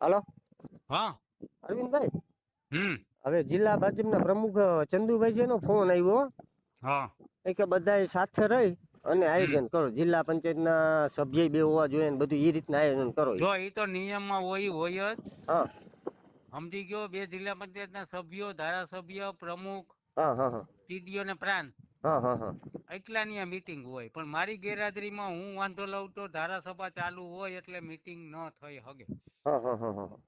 હાલો હા. અરવિંદભાઈ, હમ. હવે જિલ્લા ભાજપના પ્રમુખ ચંદુભાઈ છે નો ફોન આવ્યો હા. કે બધા સાથે રહી અને હમ. આયોજન કરો. જિલ્લા પંચાયતના સભ્ય બે હોવા જોઈએ ને બધું એ રીતના આયોજન કરો. જો એ તો નિયમમાં હોય જ. હા સમજી ગયો. બે જિલ્લા પંચાયતના સભ્યો, ધારાસભ્ય, પ્રમુખ, હા હા હા ટીડીઓ ને પ્રાંત હા હા હા એટલાની આ મીટિંગ હોય. પણ મારી ગેરહાજરીમાં હું વાંધો લઉં તો ધારાસભા ચાલુ હોય એટલે મીટિંગ ન થઈ શકે. હા હા હા હા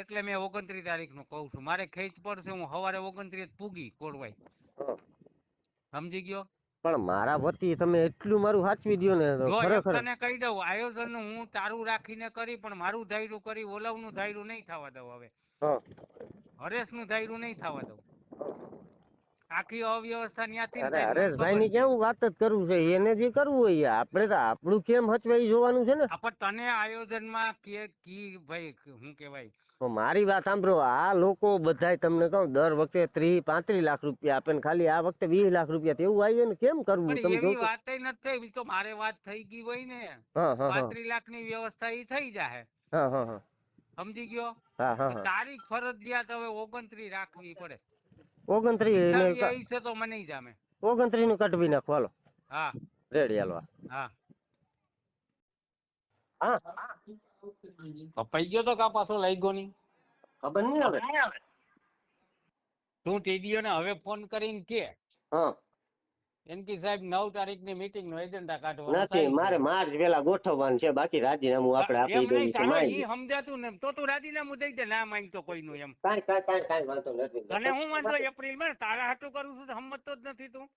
એટલે મેં 29 તારીખનું કહું છું. મારે ખેંચ પડશે. હું સવારે 29 પૂગી કોરવાય. હા. સમજી ગયો. પણ મારા વતી તમે એટલું મારું સાચવી દો ને તો જો એક ખરેખર. તને કહી દઉં, આયોજન હું તારું રાખીને કરી, પણ મારું ધાર્યું કરી ઓલવનું ધાર્યું નહીં થવા દઉં. હવે હા હરેશનું ધાર્યું નહીં થવા દઉં. આખી અવ્યવસ્થા ત્યાંથી ને અરે થાય ને મને હરેશભાઈ ખબર ની છે. કેવું વાત જ કરવું છે. એને જે કરવું હોય આપડે તો આપણું કેમ હચવાઈ જોવાનું છે ને. પણ તને આયોજનમાં કે કી ભાઈ શું કહેવાય. મારી વાત સાંભળો. આ લોકો બધા તમને કહું દર વખતે 30-35 લાખ રૂપિયા આપે ને ખાલી આ વખતે 20 લાખ રૂપિયા એવું આવી ને કેમ કરવું પણ તમે એવી જોશો. વાત નથી થઈ. તો મારે વાત થઈ ગઈ હોય ને. હા હા હા 35 લાખ ની વ્યવસ્થા એ થઈ જાય. હા હા હા સમજી ગયો. હા હા તો હા તારીખ ફરજિયાત હવે 29 રાખવી પડે. 29 ને 28 છે તો મને જામે. 29 નું કટવી નાખો હાલો. હા રેડી હાલવા. હા. હા. કપાઈ ગયો તો કા પાછો લાગ્યો નહીં. ખબર નહીં હવે. તું ટીડીઓ ને હવે ફોન કરીને કે હા. એનકી સાહેબ 9 તારીખની મીટિંગ નો એજન્ડા કાઢવાનો નથી થાય છે. મારે માર્ચ વેલા ગોઠવવાનું છે. બાકી રાજીનામું આપણે એમ આપી નહીં દેવું છે તારો ઈ માંગી. સમજાતું ને તો તું રાજીનામું દઈ દે. ના માંગતો કોઈનું એમ. કાંઈ વાંધો નથી. તને હું વાંધો એપ્રિલમાં તારા હાટું કરું છું તો સમજતો જ નથી તું.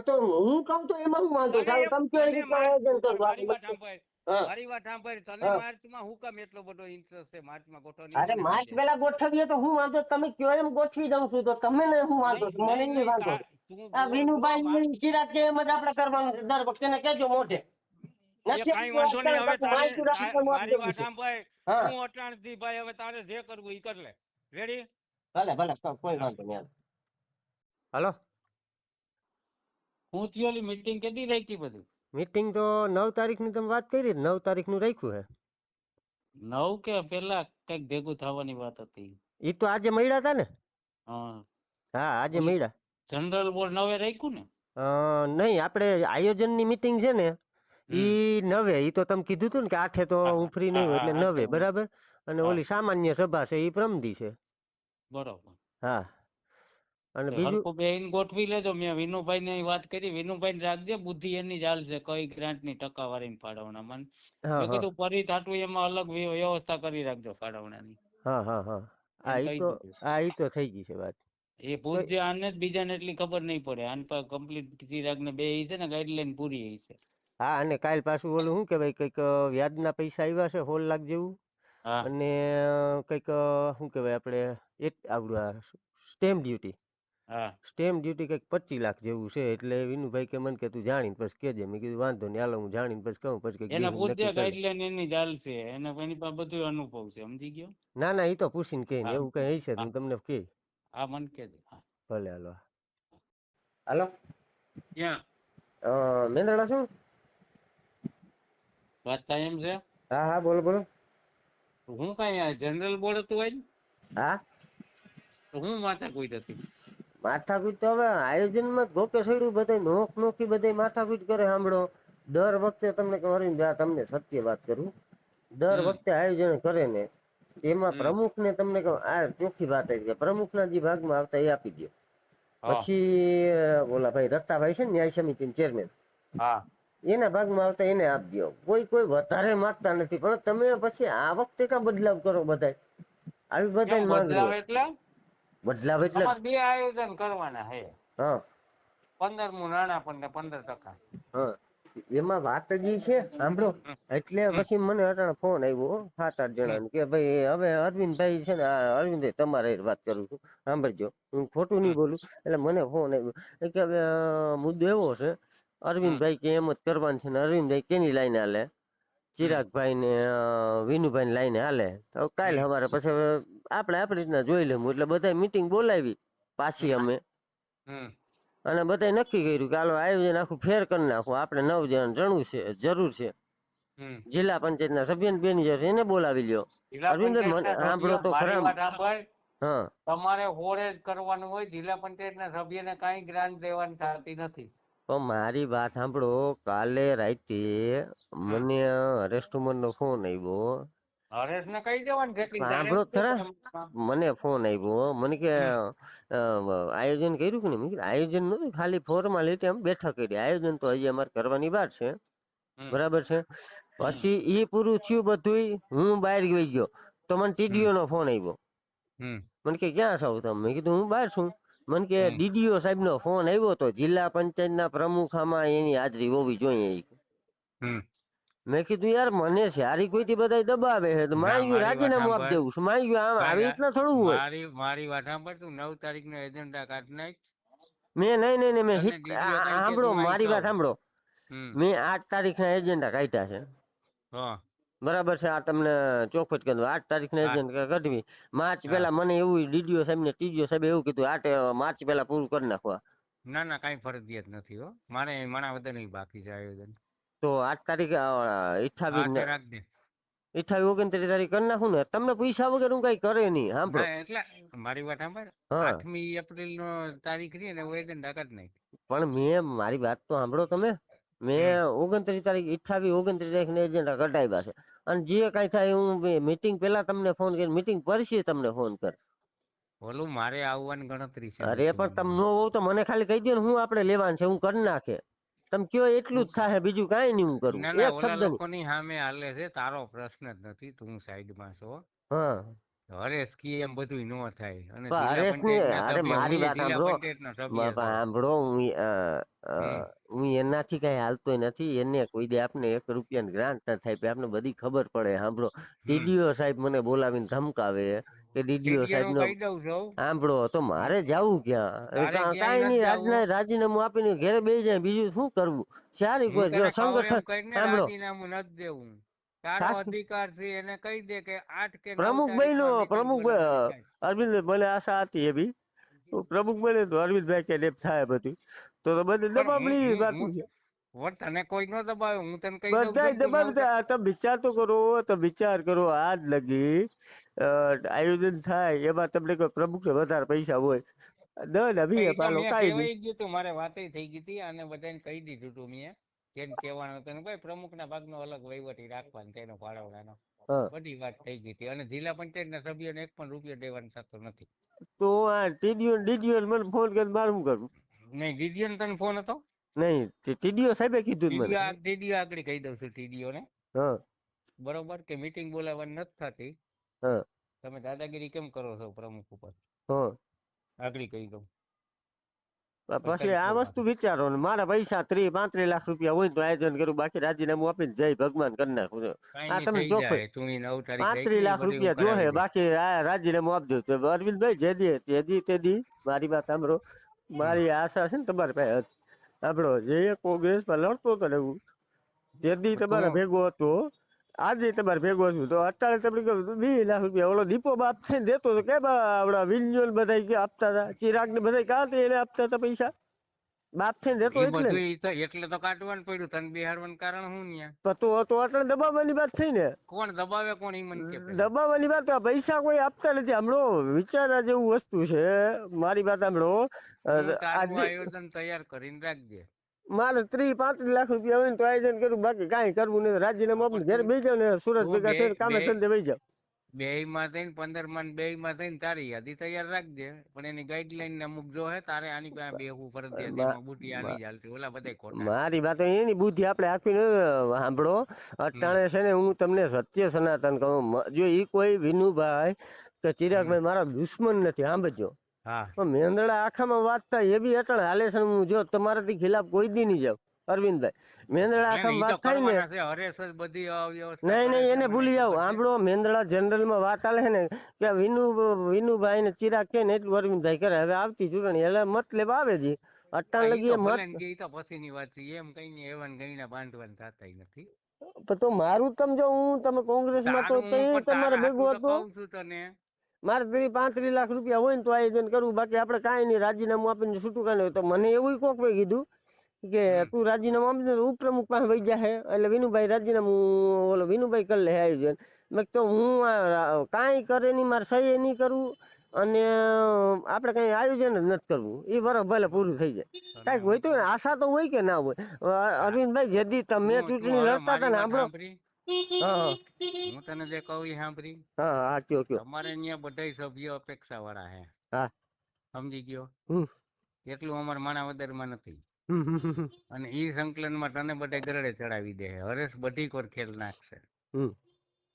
તો હું કહું તો એમાં હું વાંધો તને ચાલો તમે કયો એ તને રીતના માર્ચ આયોજન ઉપર કરવું મારી આપણે વાત સાંભળ. હા મારી વાત સાંભળ. તને હા માર્ચમાં હું કામ એટલો બધો ઇન્ટરેસ્ટ છે માર્ચમાં ગોઠવણી અરે મને કહી માર્ચ દે. પેલા ગોઠવીએ તો હું વાંધો તમે કયો એમ ગોઠવી દઉં છું તો તમે ને હું વાંધો નહીં મને નહીં નહીં નહીં વાંધો. તું આ બોલ તો વિનુભાઈ ચિરાગ કે એમ જ આપણે કરવાનું છે દર વખતે ને કેજો મોઢે એ નથી કાંઈ આવતી વાત વાંધો કરે નહીં. હવે પાછું તારે માહિતી રાખવાનું આપી મારી દેવું વાત છે. સાંભળ. હા તું અટાણથી ભાઈ હવે તારે જે કરવું એ કર લે. રેડી. ભલે ભલે કોઈ હા. વાંધો નહીં. હાલો. હું થયો મીટિંગ કેદી રાખી પછી. મીટિંગ તો 9 તારીખની તમે વાત કરી. 9 તારીખનું રાખ્યું હે. 9 કે પેલા કઈક ભેગું થવાની વાત હતી. એ તો આજે મળ્યા હતા ને. હા. હા આજે ઓલી મળ્યા. જનરલ બોર્ડ 9 રાખ્યું ને. નહીં આપણે આયોજનની મીટિંગ છે ને હમ. ઈ 9 ઈ તો તમે કીધું હતું ને કે 8 તો હા હું ફ્રી હા નહીં હોય હા એટલે હા 9 બરાબર. અને હા ઓલી સામાન્ય સભા છે એ પ્રમદી છે. બરોબર. હા. અને તો બીજું હરખું બેહીને ગોઠવી લેજો. મેં વિનુભાઈ ને વાત કરી. વિનુભાઈ ને રાખજે બુદ્ધિ એની ચાલશે કઈ ગ્રાન્ટ ની ટકાવારી ફાળવણા મને. હા મેં હા કીધું ફરી થાતું એમાં અલગ વ્યવસ્થા કરી રાખજો ફાળવણાની. હા હા હા એમ આ ઈ કહી તો દીધું. ઈ તો થઈ ગઈ છે વાત. એ પૂછજે આને જ બીજાને એટલી ખબર નહીં પડે. આને પર કમ્પ્લીટ ચિરાગ ને બે છે ને ગાઈડલાઈન પૂરી છે. હા અને કાલ પાછું ઓલું શું કેવાય કઈક વ્યાજના પૈસા આવ્યા છે 16 લાખ જેવું. હા અને કઈક શું કેવાય આપણે આવડું સ્ટેમ્પ ડ્યુટી. હા. સ્ટેમ્પ ડ્યુટી કંઈક 25 લાખ જેવું છે. એટલે વિનુભાઈ કે મને કે તું જાણીને પછી કેજે. મેં કીધું વાંધો નહીં હાલો હું જાણીને પછી કહું પછી કંઈક એને બેહીને પૂછજે નક્કી કરી લે. ગાઈડલાઈન એની ચાલશે. એની પાસે બધું અનુભવ છે. સમજી ગયો. ના ના એ તો પૂછીને કે ને હા એવું કઈ હશે હા હું તમને કે. હા મન કેજે. હા. ભલે હાલો. હાલો. ક્યાં. મેંદરડા શું. વાત થાય એમ છે. હા હા બોલો બોલો. હું કઈ જનરલ બોર્ડ હતું હોય. હા. તો હું માથાકૂટ હતી. માથાકૂટ તો હવે આયોજનમાં ગોકે સડ્યું બધા નોખ નોખી બધા માથાકૂટ કરે સાંભળો. દર વખતે તમને તમને સત્ય વાત કરું. દર હમ વખતે આયોજન કરે ને એમાં હમ પ્રમુખ ને તમને કહું આ ચોખ્ખી વાત કે પ્રમુખ ના જે ભાગમાં આવતા એ આપી દો. હા પછી ઓલા ભાઈ રત્તાભાઈ છે ને ન્યાય સમિતિ ચેરમેન. હા. એના ભાગમાં આવતા એને આપજો. કોઈ વધારે માંગતા નથી પણ તમે પછી આ વખતે કા બદલાવ કરો બધા. આવી કેમ બધાની માંગણી બદલાવ એટલે. બદલાવ એટલે અમારે બે આયોજન કરવાના હે. હા. 15મું નાણાપંચ ને 15%. હા એમાં વાત જ છે સાંભળો હમ એટલે હમ પછી મને અટાણે ફોન આવ્યો 7-8 હમ જણા કે ભાઈ હવે અરવિંદભાઈ છે ને અરવિંદભાઈ તમારે વાત કરું છું સાંભળજો હું ખોટું હમ નઈ બોલું. એટલે મને ફોન આવ્યો કે હવે મુદ્દો એવો છે હમ અરવિંદભાઈ કે એમ જ કરવાનું છે ને અરવિંદભાઈ કેની લાઈને હાલે હમ ચિરાગભાઈ ને વિનુભાઈ લાઈને હાલે તો કાલે હમ સવારે પછી આપડે આપડી રીતના જોઈ લેવું એટલે બધા મીટિંગ બોલાવી પાછી હમ અમે હમ અને બધા નક્કી કર્યું કે હાલો આયોજન આખું ફેર કરી નાખું આપણે 9 જણ જણું છે જરૂર છે. હમ જિલ્લા પંચાયતના સભ્યને બેની જરૂર એને બોલાવી લ્યો. જિલ્લા અરવિંદભાઈ મને પંચાયતના સાંભળો સભ્ય તો મારી ખરા. વાત સાંભળ. હા તમારે હોળે જ કરવાનું હોય. જિલ્લા પંચાયતના સભ્યને કાંઈ ગ્રાન્ટ દેવાની થતી નથી. તો મારી વાત સાંભળો, કાલે રાતે હમ મને હરેશ ઠુમરનો ફોન આવ્યો. હરેશને કહી દેવાનું જેટલી તારે સાંભળો તો શું ખરા, કામ? મને ફોન આવ્યો. મને કે હમ આયોજન કર્યું કે નહીં? મેં કીધું આયોજન નતું, ખાલી ફોર્માલિટી આમ બેઠક કરી. આયોજન તો હજી અમારે કરવાની વાર છે. હમ બરાબર છે. હમ પછી ઈ પૂરું થયું બધુંય, હું બહાર ગઈ ગયો તો મને હમ ટીડીઓ નો ફોન આવ્યો. હમ મને કે ક્યાં છો તમે? મેં કીધું હું બહાર છું. મને કે હમ ડીડીઓ સાહેબ નો ફોન આવ્યો તો જિલ્લા પંચાયતના પ્રમુખ આમાં એની હાજરી હોવી જોઈએ. હમ મેં કીધું યાર મને સારી કોઈથી બધા દબાવે છે તો ના માંગ્યું મારી વાત રાજીનામું આપી સાંભળ. દેવું છું. માંગ્યું આમ આવી ભાઈ રીતના થોડું હોય. મારી વાત સાંભળ. તું 9 તારીખનો એજન્ડા કાઢી નાખ. મેં નહીં મેં તને ડીડીઓ કઈ કે સાંભળો તું અહીં મારી છો. વાત સાંભળો. હમ મેં 8 તારીખના એજન્ડા કાઢ્યા છે. હા બરાબર છે. આ તમને ચોખવટ કરી દઉં. 8 તારીખના હા એજન્ડા કઢવી. માર્ચ હા પહેલા મને એવું ડીડીઓ સાહેબ ને ટીડીઓ સાહેબ એવું કીધું 8 માર્ચ પહેલા પૂરું કરી નાખવા. ના ના કાંઈ ફરજિયાત નથી હો. મારે માણાવદરનું બાકી છે આયોજન. તો 8 તારીખે 28 હાથે રાખજે. 29 કરી નાખું ને. તમને પૈસા વગર હું કઈ કરે નહીં. સાંભળો. ના એટલે મારી વાત સાંભળ. હા 8મી એપ્રિલનો તારીખ રહી ને એજન્ડા કાઢી નાખ. પણ મેં મારી વાત તો સાંભળો તમે. હમ મેં 29 તારીખ 28 29 તારીખને એજન્ડા કઢાવ્યા છે. અને જે કઈ થાય હું મીટિંગ પેલા તમને ફોન કરી, મીટિંગ પછી તમને ફોન કર. ઓલું મારે આવવાની ગણતરી છે અરે પણ તમે મીટિંગમાં. ન હોવ તો મને ખાલી કહી દો ને, હું આપણે લેવાનું છે હું કરી નાખે. તમે કયો એટલું જ થાય, બીજું કાંઈ નહીં હું કરું ના ના એક ઓલા શબ્દ નહીં. લોકોની સામે હાલે છે. તારો પ્રશ્ન જ નથી. તું સાઈડમાં છો. હા હરેશ કી એમ બધું ન થાય. અને પણ જિલ્લા હરેશની પંચાયતના અરે સભ્ય હું મારી વાત જિલ્લા સાંભળો. પંચાયતના સભ્ય છો. સાંભળો હમ હું એનાથી કઈ હાલતોય નથી. એને કોઈ દે આપને 1 રૂપિયાની ગ્રાન્ટ ન થાય. આપને બધી ખબર પડે. સાંભળો, હમ ટીડીઓ સાહેબ મને બોલાવીને ધમકાવે કે ડીડીઓ ટીડીઓ સાહેબ નું નો. કહી દઉં છું. સાંભળો તો મારે જવું તારે ક્યાં? ક્યાંય કાંઈ નથી નહીં. જવું. રાજીનામું આપીને ઘેરે બેસી જાય. બીજું શું કરવું? સારી હું કોઈ જો તને કહું સંગઠન. એમ કઈને સાંભળો, રાજીનામું નથી દેવું. તારો સાથ અધિકાર છે. એને કહી દે કે 8 કે 9 પ્રમુખભાઈ નો તારીખમાં મીટિંગ બોલાવવાની થાય. અરવિંદભાઈ ભલે આશા હતી એવી. પ્રમુખ બને તો અરવિંદભાઈ કે ડેપ થાય બધું. તો બધું પણ દબાવની બાકી છે. તને કોઈ ન દબાવે. હું તને કહી દઉં છું બધા ને તું દબાવ. તમે વિચાર તો કરો. તો વિચાર કરો. આજ લગી આયોજન થાય એમાં તમને કોઈ પ્રમુખ વધારે પૈસા હોય. 10 20 એ તો પાલો મેં કાંઈ નહીં. કહેવાય ગયું તું. મારે વાતે થઈ ગઈ હતી અને બધાને કહી દીધું તું મેં. જેને કહેવાનું હતું ને ભાઈ પ્રમુખના ભાગનો અલગ વહીવટી રાખવાનો તેનો ફાળવવાનો. હા બધી વાત થઈ ગઈ હતી. અને જિલ્લા પંચાયતના સભ્યોને 1 પણ રૂપિયો દેવાનો થતો નથી. તો આ ટીડીઓ ડીડીઓ મને ફોન કરી મારે શું કરવું? નહીં દીદીઓ ને તને ફોન હતો. નહીં ટીડીઓ સાહેબે કીધું મને. ટીડીઓ આગળ કહી દઉં છું. ટીડીઓ ને હા બરોબર કે મીટિંગ બોલાવવાની નથી થતી. હા તમે દાદાગીરી કેમ કરો છો પ્રમુખ ઉપર? હા આગળ કહી દઉં. પછી આ વસ્તુ વિચારો ને. મારા પૈસા 30 35 લાખ રૂપિયા હોય તો આયોજન કરું. બાકી રાજીનામું આપીને જય ભગવાન કરી નાખું. કઈ આ નહીં તમે થઈ ચોખ્ખો જાય. તું 9 તારીખ રાખ 35 ને એ લાખ બધું હું રૂપિયા જોહે. કરાવી દઈશ. બાકી આ રાજીનામું આપજો. તો અરવિંદભાઈ જેદી મારી વાત સાંભળો. હમ મારી આશા છે ને તમારી પાસે. સાંભળો, જે કોંગ્રેસમાં લડતો હતો ને હું તેદી તમારા તું ભેગો હતો. આજે તમારે ભેગો છું તો અત્યારે તમે 20 લાખ રૂપિયા ઓલો દીપો બાપ થઈને દેતો હતો. કે આપડા વિન્યોલ બધા આપતા હતા. ચિરાગ ને બધા કાં એને આપતા હતા પૈસા? બાપ થઈને દેતો એ એટલે બધું ને. એટલે તો કાઢવાનું પડ્યું. તને બિહારવાનું કારણ શું ન્યા? તો અટલ દબાવવાની વાત થઈ ને. કોણ દબાવે કોણ ઈ મને કે પેલા. દબાવવાની વાત. પૈસા કોઈ આપતા નથી. હમણો વિચારા જેવું વસ્તુ છે. મારી વાત સાંભળો. તું તારું આજે આયોજન તૈયાર કરીને રાખજે. મારે 30 35 લાખ રૂપિયા હોય ને તો આયોજન કરું. બાકી કાંઈ કરવું નહીં. રાજીનામું પણ આપીને ઘેર બેસી જાવ ને સુરત તું ભેગા થઈને કામે ધંધે વહી જાવ. બેયમાં થઈને 15 બેયમાં થઈને તારી યાદી તૈયાર રાખજે. પણ એની ગાઈડલાઈન ને અમુક જો હે તારે આની પાસે બેહવું ફરજિયાત. એમાં બુટી આની જ હાલતી. ઓલા બધા ખોટા છે. મારી વાત એની બુદ્ધિ આપણે આપી ને સાંભળો. હમ અટાણે છે ને હું તમને સત્ય સનાતન કહું. જો ઈ કોઈ વિનુભાઈ કે હમ ચિરાગભાઈ મારા દુશ્મન નથી. સાંભળજો. હા પણ મેંદડા આખામાં વાત થાય એ બી અટણ હાલે છે. હું જો તમારાથી ખિલાફ કોઈ દી નહીં જાવ અરવિંદભાઈ. મેંદડા ભલે ને આખામાં ઈ તો વાત થાય ને. કરવાના છે. હરેશ જ બધી વ્યવસ્થા નહીં કરે નહીં છે. એને મને ભૂલી જાવ. ખબર છે. સાંભળો, મેંદડા જનરલમાં વાત હાલે છે ને કે વિનુભાઈ ને ચિરાગ કે ને એટલું અરવિંદભાઈ કરે. હવે આવતી ચૂંટણી એટલે મતલબ આવે છે. અટાણ હા ઈ લગી તો એ ભલે મત. ને ઈ તો પછીની વાત છે. એમ કઈને એવન ગઈને બાંધવાન થતા નથી. તો મારું સમજો. તમે કોંગ્રેસમાં તો તારું હું તઈ પણ તમારે તારા ભેગું હાટું તો હતું. કઉ છું તને. મારે 30 35 લાખ રૂપિયા હોય ને તો આયોજન કરવું. બાકી આપણે કાંઈ નહીં. રાજીનામું આપીને છૂટું કાંઈ હોય તો મને એવું કોક કીધું કે હમ. તું રાજીનામું આપી દે તો ઉપપ્રમુખ પાસે વહી જાહે એટલે વિનુભાઈ રાજીનામું ઓલો વિનુભાઈ કરી લે આયોજન. મેં કીધું તો હું કાંઈ કરે નહીં, મારે સહી નહીં કરવું અને આપણે કઈ આયોજન જ નથી કરવું. એ બરાબર ભલે પૂરું થઈ જાય. તને કાંઈક હોય હું તો કહું આશા તો હોય કે ના હોય. હા અરવિંદભાઈ જેદી તમે તું ચૂંટણી હવે લડતા હતા મારી ને વાત સાંભળો. સાંભળી. હા હા હું તને જે કહું એ સાંભળી. હા હા કયો કયો. તમારે અહીંયા બધાય સભ્યો અપેક્ષા વાળા હે, હા સમજી ગયો? હમ એટલું અમારે માણાવદરમાં નથી. હમ હમ હમ અને ઈ સંકલનમાં તને બધે ગરડે ચડાવી દે. હરેશ બધી કોર ખેલ નાખશે. હમ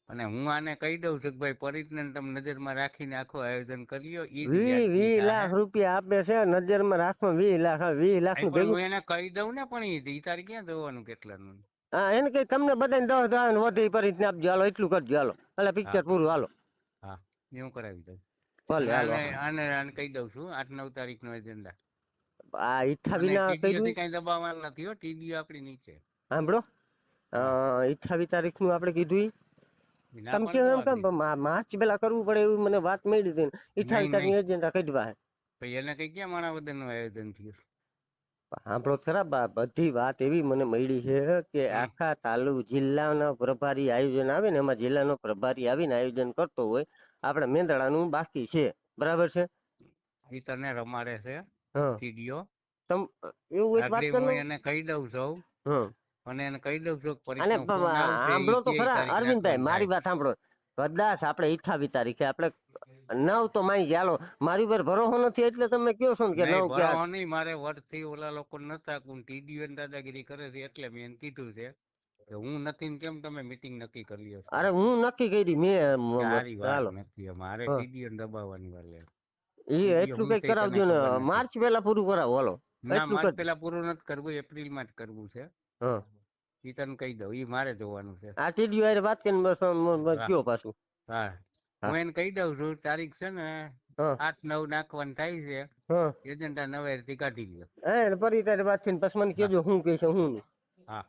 અને હું આને કહી દઉં છું કે ભાઈ પરિતને તમે નજરમાં રાખીને આખું આયોજન કરી લ્યો. ઈ જ વી વ્યાજબી 20 લાખ થાહે. રૂપિયા આપે છે નજરમાં રાખો. 20 લાખ 20 લાખ અહીં નું પણ ભેગું. હું એને કહી દઉં ને, પણ ઈ તારે ક્યાં જોવાનું કેટલાનું? હા એને કઈ તમને બધાને 10 વધે એ રીતને આપજો, હાલો એટલું કરજો, હાલો એટલે હા પિક્ચર પૂરું, હાલો હા એ હું કરાવી દઉં. ભલે અને હાલો. આને આને આને કહી દઉં છું 8-9 તારીખનો એજન્ડા. આ ઈચ્છા અને વિના ટીડીઓ કર્યું. થી કઈ દબાવવાનું નથી હો. ટીડીઓ આપણી નીચે. સાંભળો, હા 28 તારીખ નું આપણે કીધું ઈ. ઈ ના તમે પાડ કેવો દો એમ કેમ આગળ. માર્ચ પેલા કરવું પડે એવી મને વાત મળી હતી. 28 નહીં નહીં તારીખ એજન્ડા કઢવા હે. ભાઈ એને કઈ ક્યાં માણાવદરનું આયોજન થયું? સાંભળો ખરા, બધી વાત એવી મને મળી છે કે હમ આખા જિલ્લાનો પ્રભારી આયોજન આવે ને, એમાં જિલ્લાનો પ્રભારી આવીને આયોજન કરતો હોય. આપણે મેંદડાનું બાકી છે, બરાબર છે. ઈ તને રમાડે છે હા ટીડીઓ. તમ એવું હોય તો વાત આગળ કરી હું લઉં. એને કહી દઉં છું. હા અને એને કહી દઉં છું કે અને પરિતનો ફોન આવશે ઈ સાંભળો તો કે ખરા તારીખ અરવિંદભાઈ, રાખવાનું મારી થાય. વાત સાંભળો. કદાચ આપણે 28 તારીખે આપણે 9 તો માઈ ગયા, હાલો મારી ઉપર ભરોસો નથી એટલે તમે કયો છો ને કે નહીં 9 કે ભરો નહીં. મારે વર્ષથી ઓલા લોકો નતા ટીડીઓ દાદાગીરી કરે છે એટલે મેં એને કીધું છે કે હું નથી ને કેમ તમે મીટિંગ નક્કી કરી લ્યો છો. અરે હું નક્કી કરી મેં. સારી વાત હાલો નથી. મારે હા ટીડીઓ દબાવવાની વાર લે. એ ટીડીઓ એટલું હું કઈક છે ઈ તને કરાવજો ને, ખબર નથી. માર્ચ પેલા પૂરું કરાવો, હાલો ના એટલું માર્ચ કરજો. પેલા પૂરું નથી કરવું, એપ્રિલમાં જ કરવું છે. હા ઈ તને કહી દઉં. ઈ મારે જોવાનું છે. આ ટીડીઓ હારે વાત કરીને બસ હા કયો પાછું. હા હા હું એને કહી દઉં છું તારીખ છે ને હા 8-9 નાખવાની થાય છે. હા એજન્ડા નવેરથી કાઢી લ્યો. હે ફરી તારી વાત થઈને પછી મને હા કેજો હું કહીશ હું નહીં. હા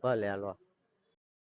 ભલે હાલો.